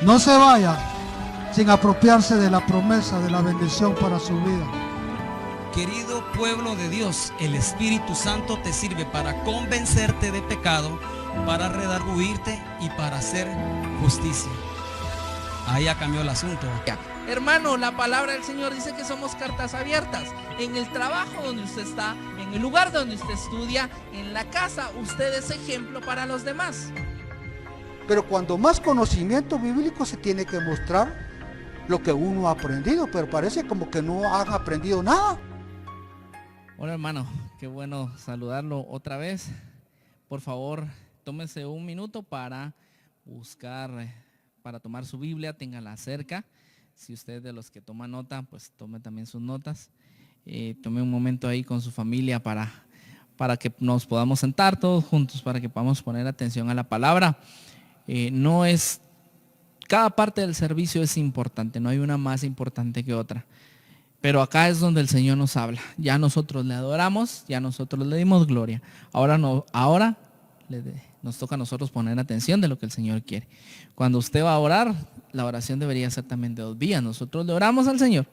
No se vaya sin apropiarse de la promesa de la bendición para su vida. Querido pueblo de Dios, el Espíritu Santo te sirve para convencerte de pecado, para redarguirte y para hacer justicia. Ahí ya cambió el asunto. Hermano, la palabra del Señor dice que somos cartas abiertas. En el trabajo donde usted está, en el lugar donde usted estudia, en la casa, usted es ejemplo para los demás. Pero cuando más conocimiento bíblico se tiene que mostrar lo que uno ha aprendido, pero parece como que no han aprendido nada. Hola hermano, qué bueno saludarlo otra vez. Por favor, tómese un minuto para buscar, para tomar su Biblia, téngala cerca. Si usted es de los que toma nota, pues tome también sus notas. Tome un momento ahí con su familia para que nos podamos sentar todos juntos, para que podamos poner atención a la palabra. Cada parte del servicio es importante, no hay una más importante que otra. Pero acá es donde el Señor nos habla. Ya nosotros le adoramos, ya nosotros le dimos gloria. Ahora nos toca a nosotros poner atención de lo que el Señor quiere. Cuando usted va a orar, la oración debería ser también de 2 vías. Nosotros le oramos al Señor,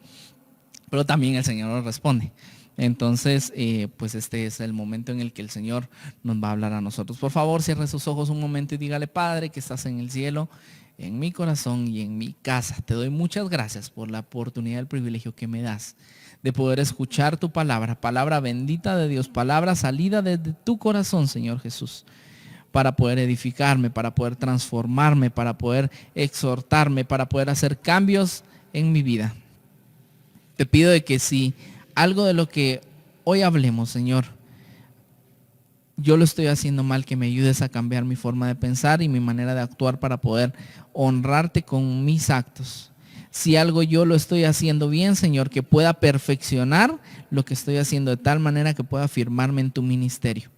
pero también el Señor nos responde. Entonces, pues este es el momento en el que el Señor nos va a hablar a nosotros. Por favor, cierre sus ojos un momento y dígale: Padre, que estás en el cielo, en mi corazón y en mi casa. Te doy muchas gracias por la oportunidad, el privilegio que me das de poder escuchar tu palabra, palabra bendita de Dios, palabra salida desde tu corazón, Señor Jesús, para poder edificarme, para poder transformarme, para poder exhortarme, para poder hacer cambios en mi vida. Te pido de que si algo de lo que hoy hablemos, Señor, yo lo estoy haciendo mal, que me ayudes a cambiar mi forma de pensar y mi manera de actuar para poder honrarte con mis actos. Si algo yo lo estoy haciendo bien, Señor, que pueda perfeccionar lo que estoy haciendo de tal manera que pueda firmarme en tu ministerio.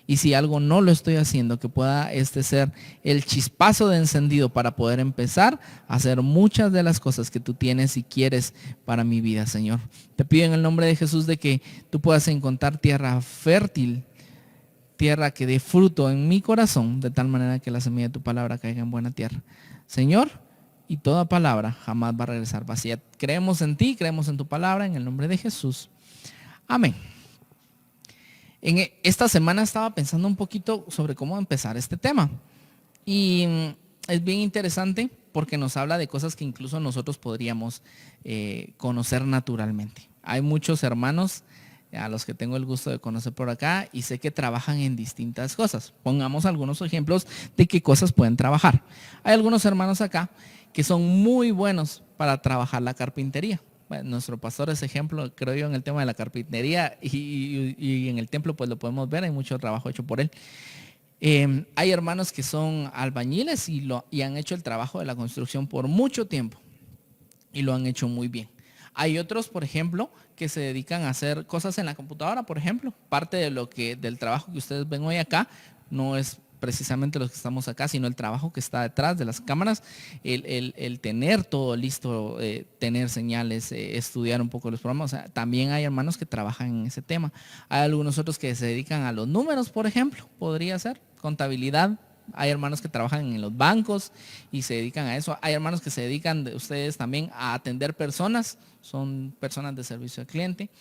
Y si algo no lo estoy haciendo, que pueda ser el chispazo de encendido para poder empezar a hacer muchas de las cosas que tú tienes y quieres para mi vida, Señor. Te pido en el nombre de Jesús de que tú puedas encontrar tierra fértil, tierra que dé fruto en mi corazón, de tal manera que la semilla de tu palabra caiga en buena tierra. Señor, y toda palabra jamás va a regresar vacía. Creemos en ti, creemos en tu palabra, en el nombre de Jesús. Amén. En esta semana estaba pensando un poquito sobre cómo empezar este tema. Y es bien interesante porque nos habla de cosas que incluso nosotros podríamos conocer naturalmente. Hay muchos hermanos a los que tengo el gusto de conocer por acá y sé que trabajan en distintas cosas. Pongamos algunos ejemplos de qué cosas pueden trabajar. Hay algunos hermanos acá que son muy buenos para trabajar la carpintería. Bueno, nuestro pastor es ejemplo, creo yo, en el tema de la carpintería y en el templo pues lo podemos ver, hay mucho trabajo hecho por él. Hay hermanos que son albañiles y han hecho el trabajo de la construcción por mucho tiempo y lo han hecho muy bien. Hay otros, por ejemplo, que se dedican a hacer cosas en la computadora, por ejemplo. Parte del trabajo que ustedes ven hoy acá no es precisamente los que estamos acá, sino el trabajo que está detrás de las cámaras, el tener todo listo, tener señales, estudiar un poco los programas. O sea, también hay hermanos que trabajan en ese tema. Hay algunos otros que se dedican a los números, por ejemplo, podría ser contabilidad. Hay hermanos que trabajan en los bancos y se dedican a eso. Hay hermanos que se dedican, ustedes también, a atender personas, son personas de servicio al cliente.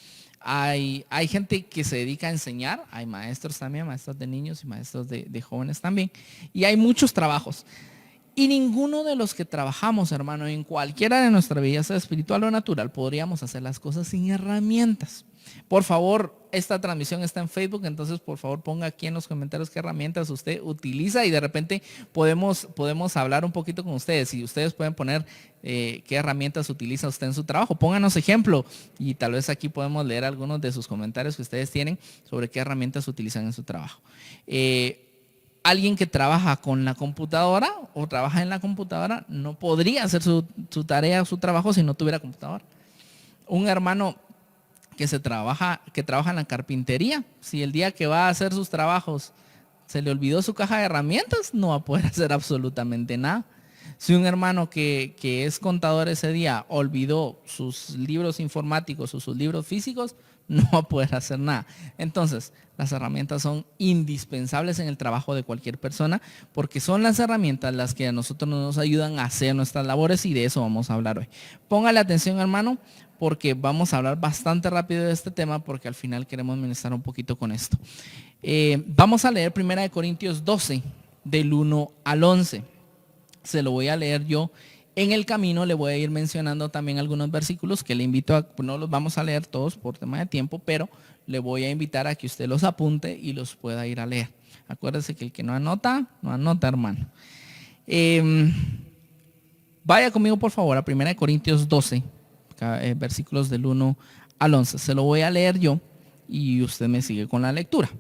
Hay gente que se dedica a enseñar, hay maestros también, maestros de niños y maestros de jóvenes también. Y hay muchos trabajos. Y ninguno de los que trabajamos, hermano, en cualquiera de nuestra vida, sea espiritual o natural, podríamos hacer las cosas sin herramientas. Por favor, esta transmisión está en Facebook, entonces por favor ponga aquí en los comentarios qué herramientas usted utiliza y de repente podemos hablar un poquito con ustedes. Si ustedes pueden poner qué herramientas utiliza usted en su trabajo, pónganos ejemplo y tal vez aquí podemos leer algunos de sus comentarios que ustedes tienen sobre qué herramientas utilizan en su trabajo. Alguien que trabaja con la computadora o trabaja en la computadora no podría hacer su tarea o su trabajo si no tuviera computadora. Un hermano que trabaja en la carpintería, si el día que va a hacer sus trabajos se le olvidó su caja de herramientas, no va a poder hacer absolutamente nada. Si un hermano que es contador ese día olvidó sus libros informáticos o sus libros físicos, no va a poder hacer nada. Entonces, las herramientas son indispensables en el trabajo de cualquier persona, porque son las herramientas las que a nosotros nos ayudan a hacer nuestras labores, y de eso vamos a hablar hoy. Póngale atención, hermano, porque vamos a hablar bastante rápido de este tema, porque al final queremos ministrar un poquito con esto. Vamos a leer 1 Corintios 12, del 1 al 11. Se lo voy a leer yo. En el camino le voy a ir mencionando también algunos versículos que le invito a, no los vamos a leer todos por tema de tiempo, pero le voy a invitar a que usted los apunte y los pueda ir a leer. Acuérdese que el que no anota, hermano. Vaya conmigo por favor a 1 Corintios 12, versículos del 1 al 11. Se lo voy a leer yo y usted me sigue con la lectura.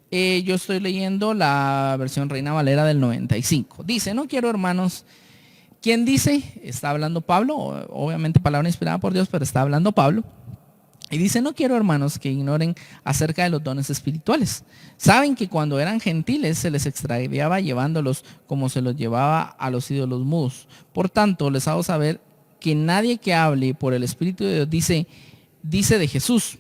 Yo estoy leyendo la versión Reina Valera del 95. Dice, no quiero, hermanos. ¿Quién dice? Está hablando Pablo, obviamente palabra inspirada por Dios, pero está hablando Pablo. Y dice, no quiero, hermanos, que ignoren acerca de los dones espirituales. Saben que cuando eran gentiles se les extraviaba llevándolos como se los llevaba a los ídolos mudos. Por tanto, les hago saber que nadie que hable por el Espíritu de Dios dice de Jesús,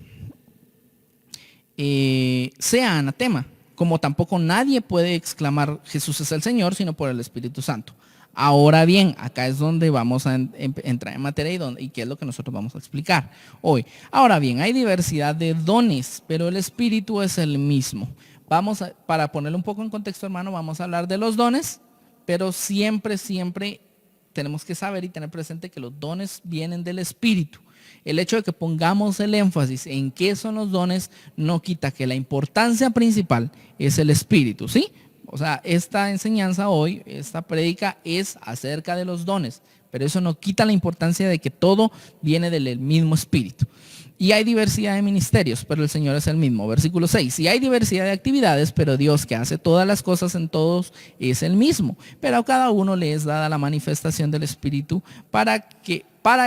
sea anatema, como tampoco nadie puede exclamar Jesús es el Señor, sino por el Espíritu Santo. Ahora bien, acá es donde vamos a entrar en materia y qué es lo que nosotros vamos a explicar hoy. Ahora bien, hay diversidad de dones, pero el Espíritu es el mismo. Para ponerlo un poco en contexto, hermano, vamos a hablar de los dones, pero siempre tenemos que saber y tener presente que los dones vienen del Espíritu. El hecho de que pongamos el énfasis en qué son los dones no quita que la importancia principal es el Espíritu, ¿sí? O sea, esta enseñanza hoy, esta prédica es acerca de los dones, pero eso no quita la importancia de que todo viene del mismo Espíritu. Y hay diversidad de ministerios, pero el Señor es el mismo. Versículo 6, y hay diversidad de actividades, pero Dios que hace todas las cosas en todos es el mismo. Pero a cada uno le es dada la manifestación del Espíritu para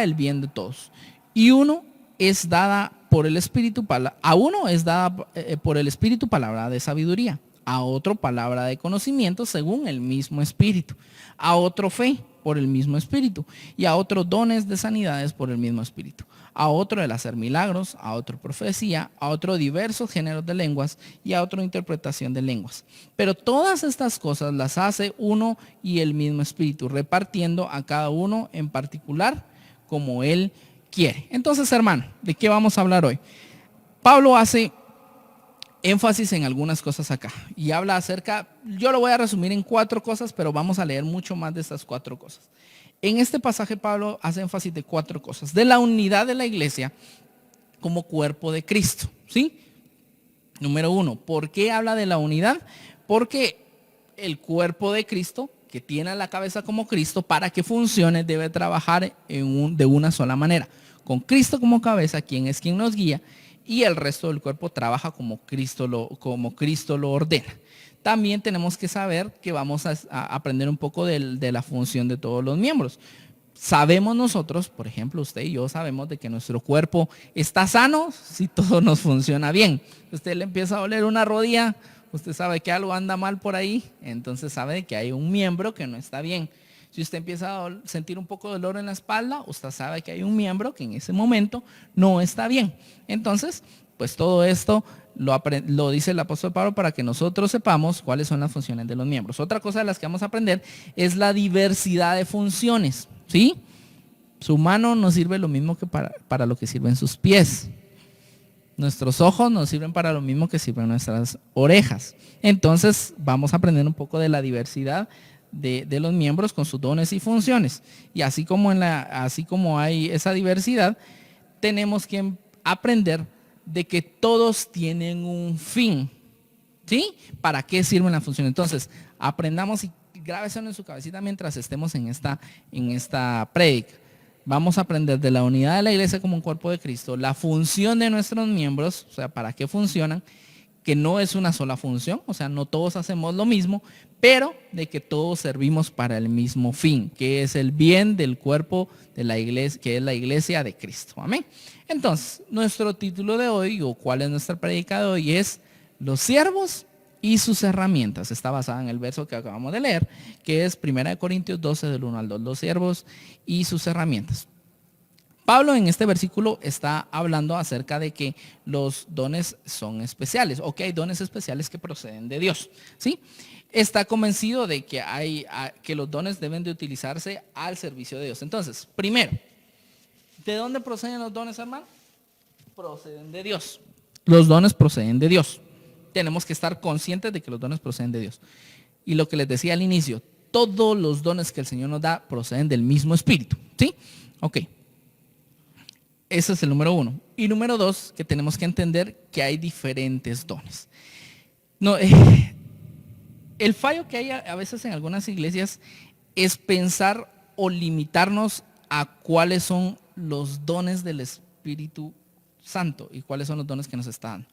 el bien de todos. Y uno es dada por el Espíritu, a uno es dada por el Espíritu palabra de sabiduría, a otro palabra de conocimiento según el mismo Espíritu, a otro fe por el mismo Espíritu, y a otro dones de sanidades por el mismo Espíritu, a otro el hacer milagros, a otro profecía, a otro diversos géneros de lenguas y a otro interpretación de lenguas. Pero todas estas cosas las hace uno y el mismo Espíritu, repartiendo a cada uno en particular como Él quiere. Entonces, hermano, ¿de qué vamos a hablar hoy? Pablo hace énfasis en algunas cosas acá y habla acerca, yo lo voy a resumir en 4 cosas, pero vamos a leer mucho más de estas 4 cosas. En este pasaje Pablo hace énfasis de 4 cosas: de la unidad de la iglesia como cuerpo de Cristo, ¿sí? Número 1, ¿por qué habla de la unidad? Porque el cuerpo de Cristo, que tiene a la cabeza como Cristo, para que funcione debe trabajar de una sola manera, con Cristo como cabeza, quien es quien nos guía, y el resto del cuerpo trabaja como Cristo lo ordena. También tenemos que saber que vamos a aprender un poco de la función de todos los miembros. Sabemos nosotros, por ejemplo, usted y yo sabemos de que nuestro cuerpo está sano si todo nos funciona bien. Usted le empieza a doler una rodilla, usted sabe que algo anda mal por ahí, entonces sabe que hay un miembro que no está bien. Si usted empieza a sentir un poco de dolor en la espalda, usted sabe que hay un miembro que en ese momento no está bien. Entonces, pues todo esto lo dice el apóstol Pablo para que nosotros sepamos cuáles son las funciones de los miembros. Otra cosa de las que vamos a aprender es la diversidad de funciones, ¿sí? Su mano no sirve lo mismo que para lo que sirven sus pies. Nuestros ojos nos sirven para lo mismo que sirven nuestras orejas. Entonces, vamos a aprender un poco de la diversidad de los miembros con sus dones y funciones. Y así como hay esa diversidad, tenemos que aprender de que todos tienen un fin, ¿sí? ¿Para qué sirven las funciones? Entonces, aprendamos y grábeselo en su cabecita mientras estemos en esta prédica. Vamos a aprender de la unidad de la iglesia como un cuerpo de Cristo, la función de nuestros miembros, o sea, para qué funcionan, que no es una sola función, o sea, no todos hacemos lo mismo, pero de que todos servimos para el mismo fin, que es el bien del cuerpo de la iglesia, que es la iglesia de Cristo. Amén. Entonces, nuestro título de hoy, o cuál es nuestra prédica de hoy, es los siervos y sus herramientas. Está basada en el verso que acabamos de leer, que es 1 Corintios 12 del 1 al 2, los siervos y sus herramientas. Pablo en este versículo está hablando acerca de que los dones son especiales, o que hay dones especiales que proceden de Dios, ¿sí? Está convencido de que que los dones deben de utilizarse al servicio de Dios. Entonces, primero, ¿de dónde proceden los dones, hermano? Proceden de Dios. Los dones proceden de Dios. Tenemos que estar conscientes de que los dones proceden de Dios. Y lo que les decía al inicio, todos los dones que el Señor nos da proceden del mismo Espíritu, ¿sí? Ok. Ese es el número 1. Y número 2, que tenemos que entender que hay diferentes dones. No, el fallo que hay a veces en algunas iglesias es pensar o limitarnos a cuáles son los dones del Espíritu Santo y cuáles son los dones que nos está dando.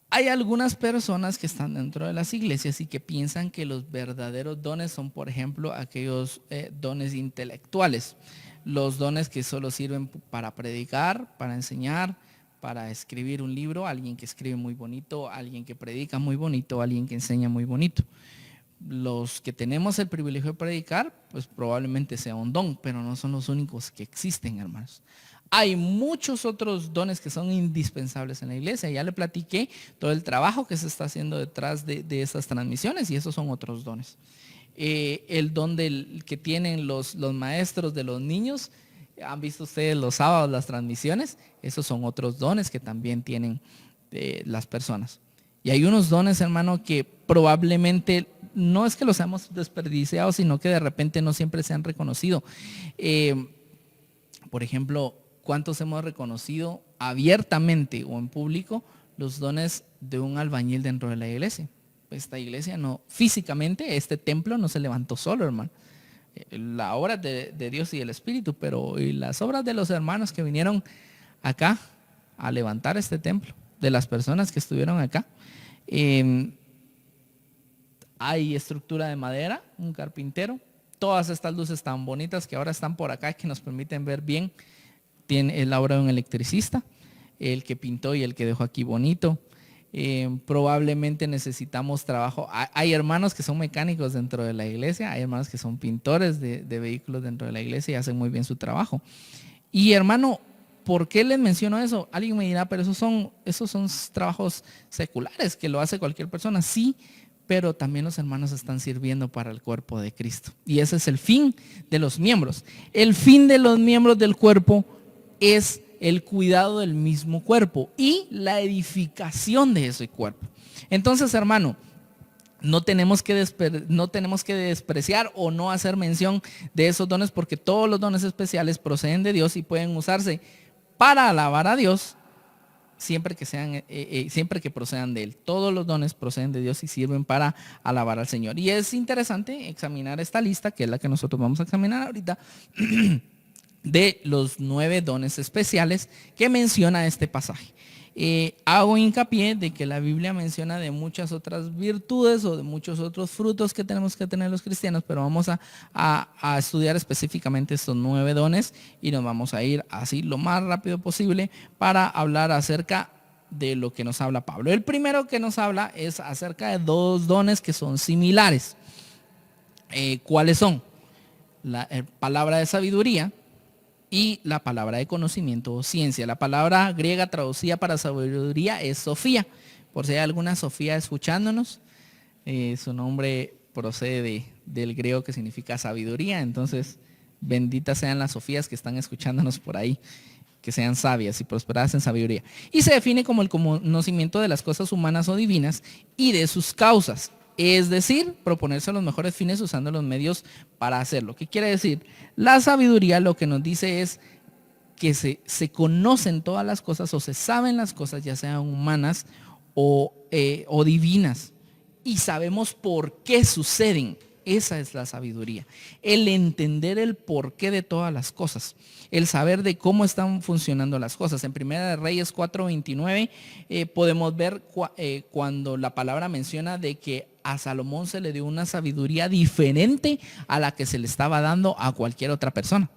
Hay algunas personas que están dentro de las iglesias y que piensan que los verdaderos dones son, por ejemplo, aquellos dones intelectuales. Los dones que solo sirven para predicar, para enseñar, para escribir un libro, alguien que escribe muy bonito, alguien que predica muy bonito, alguien que enseña muy bonito. Los que tenemos el privilegio de predicar, pues probablemente sea un don, pero no son los únicos que existen, hermanos. Hay muchos otros dones que son indispensables en la iglesia. Ya le platiqué todo el trabajo que se está haciendo detrás de esas transmisiones y esos son otros dones. El don que tienen los maestros de los niños, han visto ustedes los sábados las transmisiones, esos son otros dones que también tienen las personas. Y hay unos dones, hermano, que probablemente no es que los hayamos desperdiciado, sino que de repente no siempre se han reconocido. Por ejemplo, ¿cuántos hemos reconocido abiertamente o en público los dones de un albañil dentro de la iglesia? Esta iglesia no, físicamente este templo no se levantó solo, hermano. La obra de Dios y el Espíritu, pero y las obras de los hermanos que vinieron acá a levantar este templo, de las personas que estuvieron acá. Hay estructura de madera, un carpintero, todas estas luces tan bonitas que ahora están por acá que nos permiten ver bien. Tiene la obra de un electricista, el que pintó y el que dejó aquí bonito. Probablemente necesitamos trabajo. Hay hermanos que son mecánicos dentro de la iglesia, hay hermanos que son pintores de vehículos dentro de la iglesia y hacen muy bien su trabajo. Y hermano, ¿por qué les menciono eso? Alguien me dirá, pero esos son trabajos seculares que lo hace cualquier persona. Sí, pero también los hermanos están sirviendo para el cuerpo de Cristo. Y ese es el fin de los miembros. El fin de los miembros del cuerpo es el cuidado del mismo cuerpo y la edificación de ese cuerpo. Entonces, hermano, no tenemos que despreciar o no hacer mención de esos dones, porque todos los dones especiales proceden de Dios y pueden usarse para alabar a Dios siempre que procedan de Él. Todos los dones proceden de Dios y sirven para alabar al Señor. Y es interesante examinar esta lista, que es la que nosotros vamos a examinar ahorita, de los 9 dones especiales que menciona este pasaje. Hago hincapié de que la Biblia menciona de muchas otras virtudes o de muchos otros frutos que tenemos que tener los cristianos, pero vamos a estudiar específicamente estos 9 dones y nos vamos a ir así lo más rápido posible para hablar acerca de lo que nos habla Pablo. El primero que nos habla es acerca de 2 dones que son similares. ¿Cuáles son? La palabra de sabiduría y la palabra de conocimiento o ciencia. La palabra griega traducida para sabiduría es Sofía. Por si hay alguna Sofía escuchándonos, su nombre procede del griego que significa sabiduría. Entonces, benditas sean las Sofías que están escuchándonos por ahí, que sean sabias y prosperadas en sabiduría. Y se define como el conocimiento de las cosas humanas o divinas y de sus causas. Es decir, proponerse los mejores fines usando los medios para hacerlo. ¿Qué quiere decir? La sabiduría lo que nos dice es que se conocen todas las cosas o se saben las cosas, ya sean humanas o divinas. Y sabemos por qué suceden. Esa es la sabiduría. El entender el porqué de todas las cosas. El saber de cómo están funcionando las cosas. En Primera de Reyes 4:29 podemos ver cuando la palabra menciona de que a Salomón se le dio una sabiduría diferente a la que se le estaba dando a cualquier otra persona.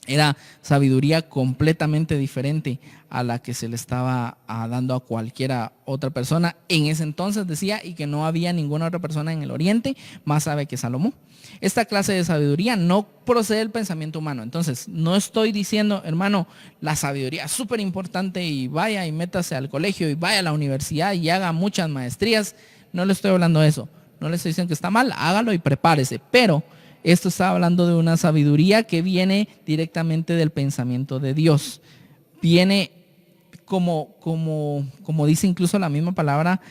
Era sabiduría completamente diferente a la que se le estaba dando a cualquiera otra persona en ese entonces, decía, y que no había ninguna otra persona en el oriente más sabe que Salomón. Esta clase de sabiduría no procede del pensamiento humano. Entonces, no estoy diciendo, hermano, la sabiduría es súper importante y vaya y métase al colegio y vaya a la universidad y haga muchas maestrías. No le estoy hablando de eso. No le estoy diciendo que está mal, hágalo y prepárese. Pero esto está hablando de una sabiduría que viene directamente del pensamiento de Dios. Viene como dice incluso la misma palabra,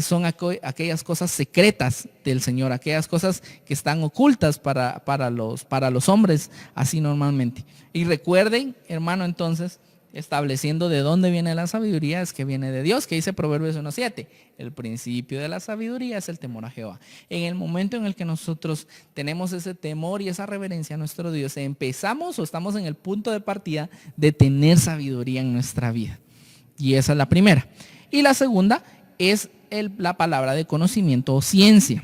son aquellas cosas secretas del Señor, aquellas cosas que están ocultas para los hombres, así normalmente. Y recuerden, hermano, entonces, estableciendo de dónde viene la sabiduría, es que viene de Dios, que dice Proverbios 1:7. El principio de la sabiduría es el temor a Jehová. En el momento en el que nosotros tenemos ese temor y esa reverencia a nuestro Dios, empezamos o estamos en el punto de partida de tener sabiduría en nuestra vida. Y esa es la primera. Y la segunda es la palabra de conocimiento o ciencia.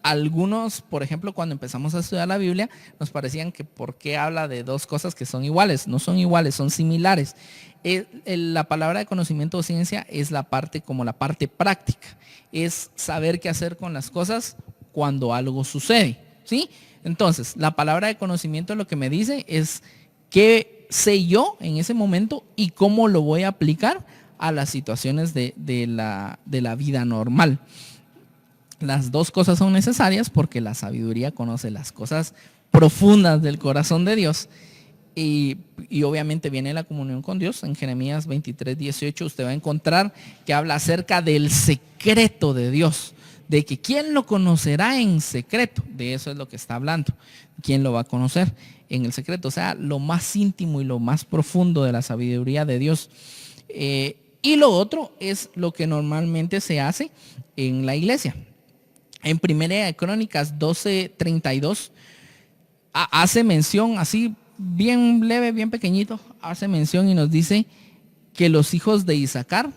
Algunos, por ejemplo, cuando empezamos a estudiar la Biblia, nos parecían que por qué habla de dos cosas que son iguales. No son iguales, son similares. La palabra de conocimiento o ciencia es la parte práctica. Es saber qué hacer con las cosas cuando algo sucede, ¿sí? Entonces, la palabra de conocimiento lo que me dice es qué sé yo en ese momento y cómo lo voy a aplicar a las situaciones de la vida normal. Las dos cosas son necesarias porque la sabiduría conoce las cosas profundas del corazón de Dios y obviamente viene la comunión con Dios. En Jeremías 23:18 usted va a encontrar que habla acerca del secreto de Dios, de que quién lo conocerá en secreto. De eso es lo que está hablando. ¿Quién lo va a conocer en el secreto? O sea, lo más íntimo y lo más profundo de la sabiduría de Dios. Y lo otro es lo que normalmente se hace en la iglesia. En Primera de Crónicas 12:32 hace mención, así bien leve, bien pequeñito, hace mención y nos dice que los hijos de Isaacar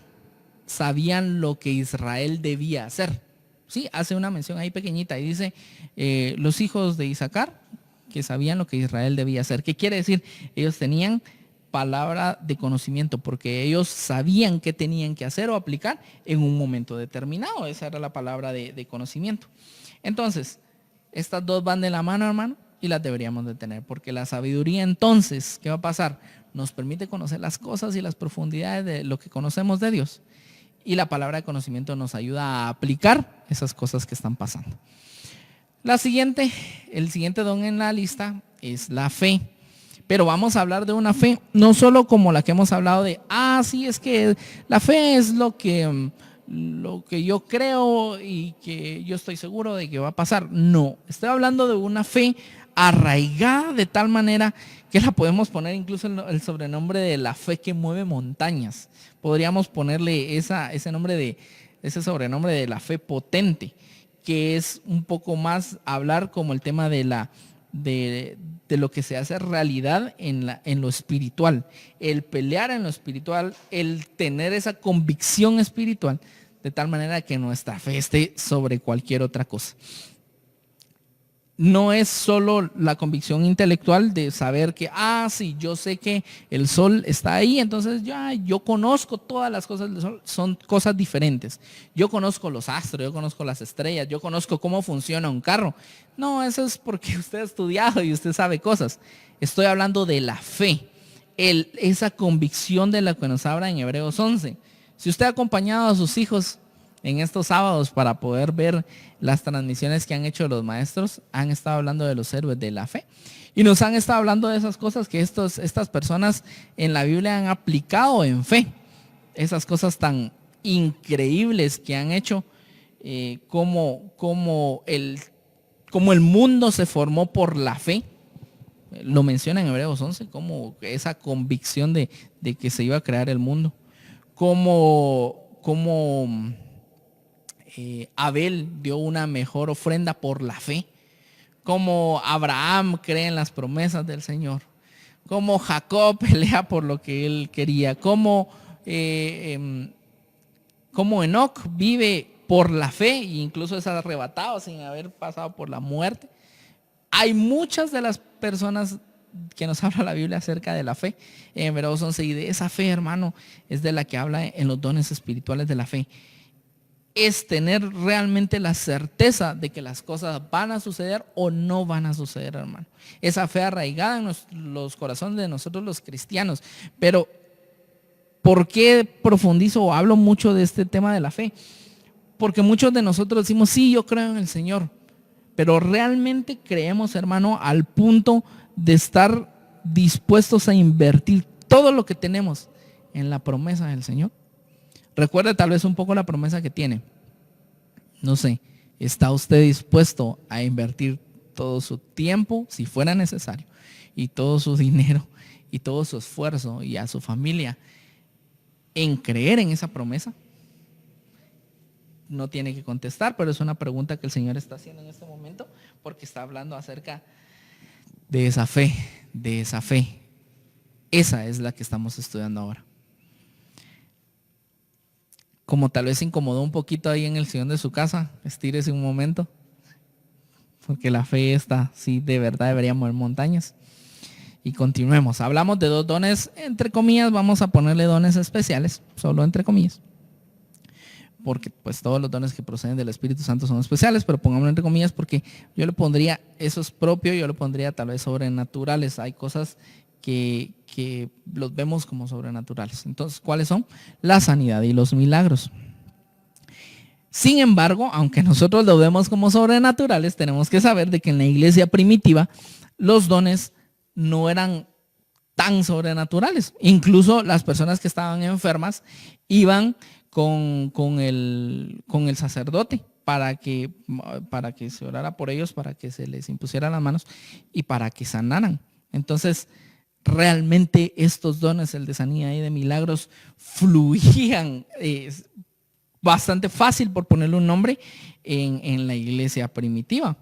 sabían lo que Israel debía hacer. Sí, hace una mención ahí pequeñita y dice los hijos de Isaacar que sabían lo que Israel debía hacer. ¿Qué quiere decir? Ellos tenían palabra de conocimiento porque ellos sabían qué tenían que hacer o aplicar en un momento determinado. Esa era la palabra de conocimiento. Entonces, estas dos van de la mano, hermano, y las deberíamos de tener, porque la sabiduría entonces, ¿qué va a pasar? Nos permite conocer las cosas y las profundidades de lo que conocemos de Dios, y la palabra de conocimiento nos ayuda a aplicar esas cosas que están pasando. El siguiente don en la lista es la fe. Pero vamos a hablar de una fe, no solo como la que hemos hablado de, sí, es que la fe es lo que yo creo y que yo estoy seguro de que va a pasar. No, estoy hablando de una fe arraigada de tal manera que la podemos poner incluso el sobrenombre de la fe que mueve montañas. Podríamos ponerle ese sobrenombre de la fe potente, que es un poco más hablar como el tema de lo que se hace realidad en lo espiritual, el pelear en lo espiritual, el tener esa convicción espiritual, de tal manera que nuestra fe esté sobre cualquier otra cosa. No es solo la convicción intelectual de saber que, sí, yo sé que el sol está ahí, entonces yo conozco todas las cosas del sol, son cosas diferentes. Yo conozco los astros, yo conozco las estrellas, yo conozco cómo funciona un carro. No, eso es porque usted ha estudiado y usted sabe cosas. Estoy hablando de la fe, esa convicción de la que nos habla en Hebreos 11. Si usted ha acompañado a sus hijos en estos sábados para poder ver las transmisiones que han hecho los maestros, han estado hablando de los héroes de la fe y nos han estado hablando de esas cosas que estas personas en la Biblia han aplicado en fe, esas cosas tan increíbles que han hecho, como el mundo se formó por la fe. Lo menciona en Hebreos 11, como esa convicción de que se iba a crear el mundo, como Abel dio una mejor ofrenda por la fe, como Abraham cree en las promesas del Señor, como Jacob pelea por lo que él quería, como Enoc vive por la fe e incluso es arrebatado sin haber pasado por la muerte. Hay muchas de las personas que nos habla la Biblia acerca de la fe. En Hebreos 11, y de esa fe, hermano, es de la que habla en los dones espirituales de la fe. Es tener realmente la certeza de que las cosas van a suceder o no van a suceder, hermano. Esa fe arraigada en los corazones de nosotros los cristianos. Pero, ¿por qué profundizo o hablo mucho de este tema de la fe? Porque muchos de nosotros decimos, sí, yo creo en el Señor. Pero realmente creemos, hermano, al punto de estar dispuestos a invertir todo lo que tenemos en la promesa del Señor. Recuerde tal vez un poco la promesa que tiene. No sé, ¿está usted dispuesto a invertir todo su tiempo, si fuera necesario, y todo su dinero, y todo su esfuerzo, y a su familia, en creer en esa promesa? No tiene que contestar, pero es una pregunta que el Señor está haciendo en este momento, porque está hablando acerca de esa fe, de esa fe. Esa es la que estamos estudiando ahora. Como tal vez se incomodó un poquito ahí en el sillón de su casa, estírese un momento, porque la fe esta sí de verdad debería mover montañas. Y continuemos. Hablamos de 2 dones, entre comillas, vamos a ponerle dones especiales, solo entre comillas, porque pues todos los dones que proceden del Espíritu Santo son especiales, pero pongámoslo entre comillas porque yo le pondría, eso es propio, yo le pondría tal vez sobrenaturales. Hay cosas que los vemos como sobrenaturales. Entonces, ¿cuáles son? La sanidad y los milagros. Sin embargo, aunque nosotros lo vemos como sobrenaturales, tenemos que saber de que en la iglesia primitiva los dones no eran tan sobrenaturales. Incluso las personas que estaban enfermas iban con el sacerdote para que se orara por ellos, para que se les impusieran las manos y para que sanaran. Entonces, realmente estos dones, el de sanidad y de milagros, fluían bastante fácil, por ponerle un nombre, en la iglesia primitiva.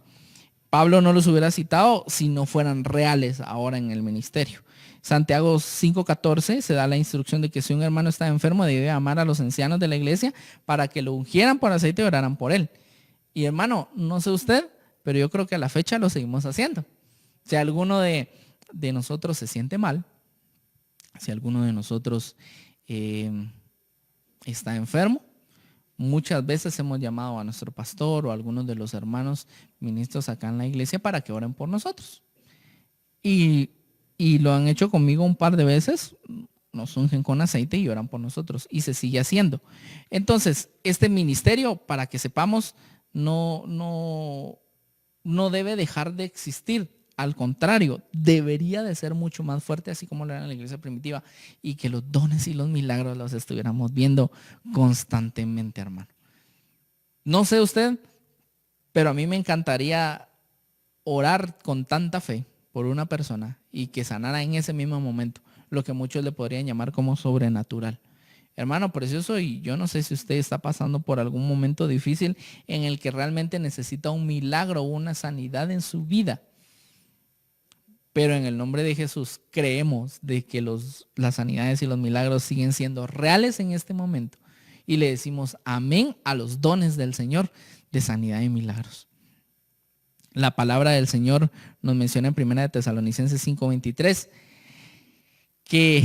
Pablo no los hubiera citado si no fueran reales ahora en el ministerio. Santiago 5:14 se da la instrucción de que si un hermano está enfermo debe amar a los ancianos de la iglesia para que lo ungieran por aceite y oraran por él. Y hermano, no sé usted, pero yo creo que a la fecha lo seguimos haciendo. Si alguno de nosotros se siente mal, si alguno de nosotros está enfermo, muchas veces hemos llamado a nuestro pastor o a algunos de los hermanos ministros acá en la iglesia para que oren por nosotros. Y lo han hecho conmigo un par de veces, nos ungen con aceite y oran por nosotros. Y se sigue haciendo. Entonces, este ministerio, para que sepamos, no debe dejar de existir. Al contrario, debería de ser mucho más fuerte, así como lo era en la iglesia primitiva, y que los dones y los milagros los estuviéramos viendo constantemente, hermano. No sé usted, pero a mí me encantaría orar con tanta fe por una persona y que sanara en ese mismo momento, lo que muchos le podrían llamar como sobrenatural. Hermano precioso, y yo no sé si usted está pasando por algún momento difícil en el que realmente necesita un milagro o una sanidad en su vida. Pero en el nombre de Jesús creemos de que las sanidades y los milagros siguen siendo reales en este momento. Y le decimos amén a los dones del Señor de sanidad y milagros. La palabra del Señor nos menciona en 1 de Tesalonicenses 5:23 que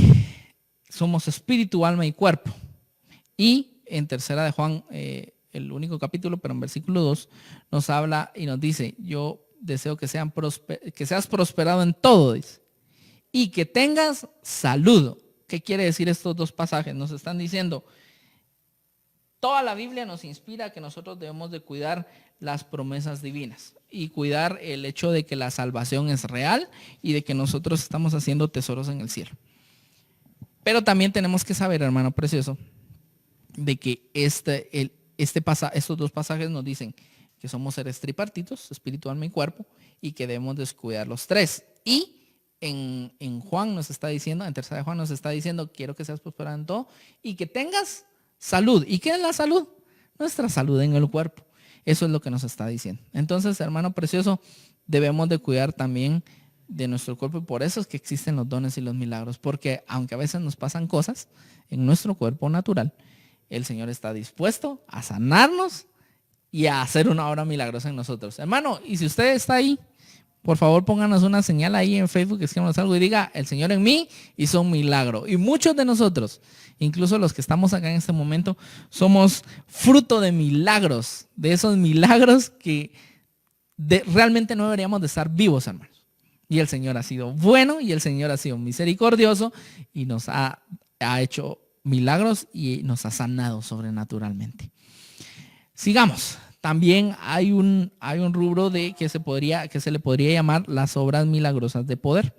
somos espíritu, alma y cuerpo. Y en 3 de Juan, el único capítulo, pero en versículo 2, nos habla y nos dice, yo deseo que seas prosperado en todo, dice, y que tengas salud. ¿Qué quiere decir estos 2 pasajes? Nos están diciendo, toda la Biblia nos inspira a que nosotros debemos de cuidar las promesas divinas y cuidar el hecho de que la salvación es real y de que nosotros estamos haciendo tesoros en el cielo. Pero también tenemos que saber, hermano precioso, de que estos 2 pasajes nos dicen que somos seres tripartitos, espíritu, alma y cuerpo, y que debemos descuidar los 3. Y en Juan nos está diciendo, en 3 de Juan nos está diciendo, quiero que seas prosperado en todo y que tengas salud. ¿Y qué es la salud? Nuestra salud en el cuerpo. Eso es lo que nos está diciendo. Entonces, hermano precioso, debemos de cuidar también de nuestro cuerpo, y por eso es que existen los dones y los milagros, porque aunque a veces nos pasan cosas en nuestro cuerpo natural, el Señor está dispuesto a sanarnos y a hacer una obra milagrosa en nosotros. Hermano, y si usted está ahí, Por favor, pónganos una señal ahí en Facebook, escríbanos algo y diga, el Señor en mí hizo un milagro. Y muchos de nosotros, incluso los que estamos acá en este momento, somos fruto de milagros, de esos milagros que realmente no deberíamos de estar vivos, hermanos. Y el Señor ha sido bueno y el Señor ha sido misericordioso y nos ha hecho milagros y nos ha sanado sobrenaturalmente. Sigamos. También hay un rubro que se le podría llamar las obras milagrosas de poder.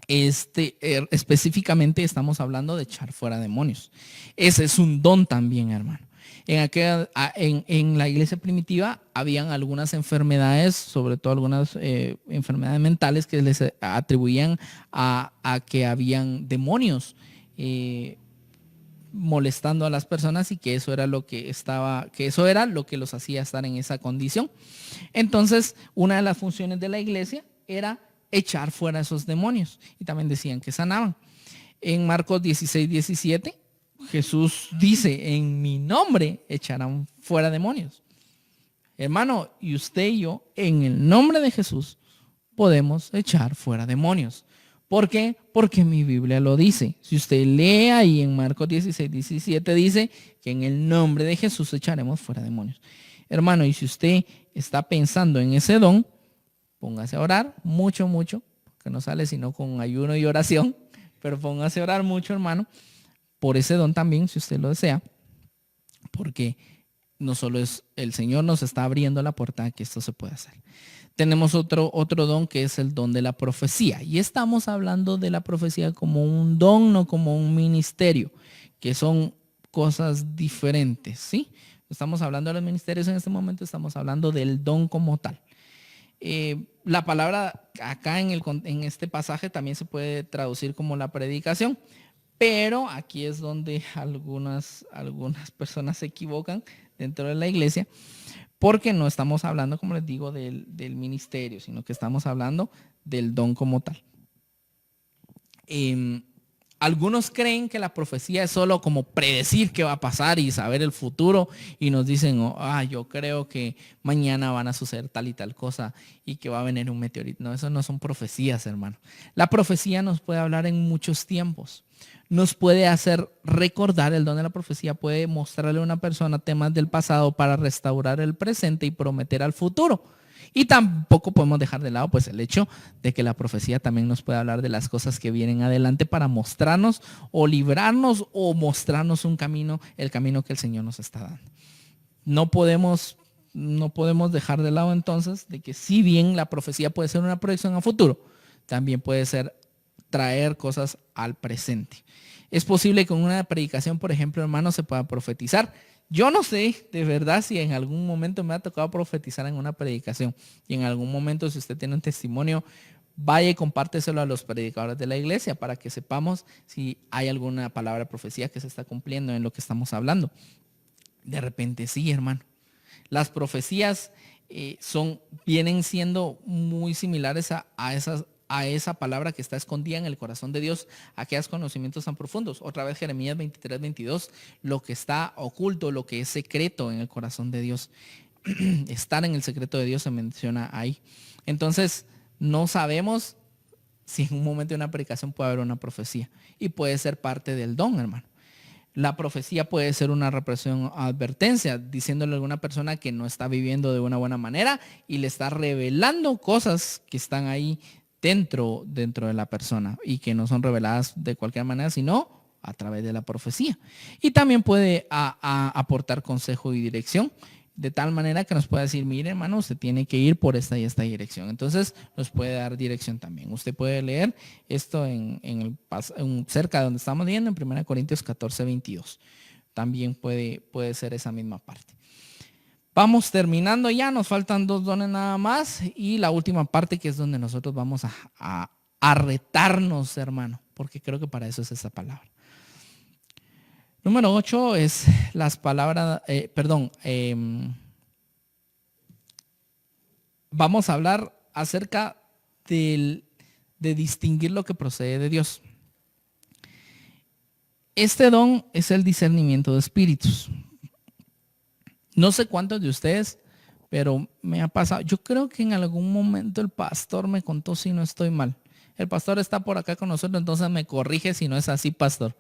Específicamente estamos hablando de echar fuera demonios. Ese es un don también, hermano. En la iglesia primitiva habían algunas enfermedades, sobre todo algunas enfermedades mentales que les atribuían a que habían demonios molestando a las personas y que eso era lo que los hacía estar en esa condición. Entonces, una de las funciones de la iglesia era echar fuera esos demonios y también decían que sanaban. En Marcos 16:17, Jesús dice, en mi nombre echarán fuera demonios. Hermano, y usted y yo, en el nombre de Jesús, podemos echar fuera demonios. ¿Por qué? Porque mi Biblia lo dice. Si usted lee ahí en Marcos 16:17, dice que en el nombre de Jesús echaremos fuera demonios. Hermano, y si usted está pensando en ese don, póngase a orar mucho, que no sale sino con ayuno y oración, pero póngase a orar mucho, hermano, por ese don también, si usted lo desea, porque no solo es el Señor nos está abriendo la puerta a que esto se pueda hacer. Tenemos otro don que es el don de la profecía. Y estamos hablando de la profecía como un don, no como un ministerio, que son cosas diferentes, ¿sí? Estamos hablando de los ministerios en este momento, estamos hablando del don como tal. La palabra acá en este pasaje también se puede traducir como la predicación, pero aquí es donde algunas personas se equivocan dentro de la iglesia, porque no estamos hablando, como les digo, del ministerio, sino que estamos hablando del don como tal. Algunos creen que la profecía es solo como predecir qué va a pasar y saber el futuro, y nos dicen, yo creo que mañana van a suceder tal y tal cosa y que va a venir un meteorito. No, eso no son profecías, hermano. La profecía nos puede hablar en muchos tiempos. Nos puede hacer recordar, el don de la profecía puede mostrarle a una persona temas del pasado para restaurar el presente y prometer al futuro. Y tampoco podemos dejar de lado pues el hecho de que la profecía también nos puede hablar de las cosas que vienen adelante para mostrarnos o librarnos o mostrarnos un camino, el camino que el Señor nos está dando. No podemos dejar de lado entonces de que si bien la profecía puede ser una proyección a futuro, también puede ser traer cosas al presente. Es posible que con una predicación, por ejemplo, hermano, se pueda profetizar. Yo no sé de verdad si en algún momento me ha tocado profetizar en una predicación. Y en algún momento, si usted tiene un testimonio, vaya y compárteselo a los predicadores de la iglesia para que sepamos si hay alguna palabra de profecía que se está cumpliendo en lo que estamos hablando. De repente sí, hermano. Las profecías vienen siendo muy similares a esa palabra que está escondida en el corazón de Dios, aquellos conocimientos tan profundos. Otra vez Jeremías 23:22, lo que está oculto, lo que es secreto en el corazón de Dios. Estar en el secreto de Dios se menciona ahí. Entonces, no sabemos si en un momento de una predicación puede haber una profecía y puede ser parte del don, hermano. La profecía puede ser una represión, advertencia, diciéndole a alguna persona que no está viviendo de una buena manera y le está revelando cosas que están ahí dentro de la persona y que no son reveladas de cualquier manera, sino a través de la profecía. Y también puede aportar consejo y dirección, de tal manera que nos puede decir, mire, hermano, usted tiene que ir por esta y esta dirección. Entonces nos puede dar dirección también. Usted puede leer esto cerca de donde estamos leyendo, en 1 Corintios 14:22. También puede ser esa misma parte. Vamos terminando ya, nos faltan 2 dones nada más y la última parte, que es donde nosotros vamos a retarnos, hermano, porque creo que para eso es esa palabra. Número 8 es las palabras, vamos a hablar acerca de distinguir lo que procede de Dios. Este don es el discernimiento de espíritus. No sé cuántos de ustedes pero me ha pasado. Yo creo que en algún momento el pastor me contó, si no estoy mal. El pastor está por acá con nosotros, entonces me corrige si no es así, pastor.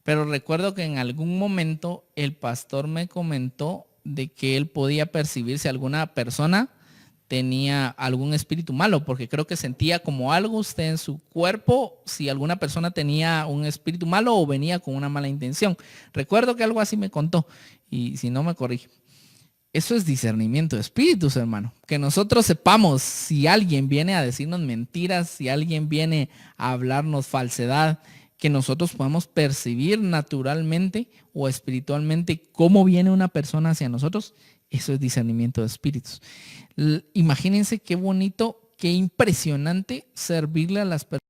Pero recuerdo que en algún momento el pastor me comentó de que él podía percibir si alguna persona tenía algún espíritu malo, porque creo que sentía como algo usted en su cuerpo, si alguna persona tenía un espíritu malo o venía con una mala intención. Recuerdo que algo así me contó, y si no me corrige. Eso es discernimiento de espíritus, hermano. Que nosotros sepamos si alguien viene a decirnos mentiras, si alguien viene a hablarnos falsedad, que nosotros podamos percibir naturalmente o espiritualmente cómo viene una persona hacia nosotros. Eso es discernimiento de espíritus. Imagínense qué bonito, qué impresionante servirle a las personas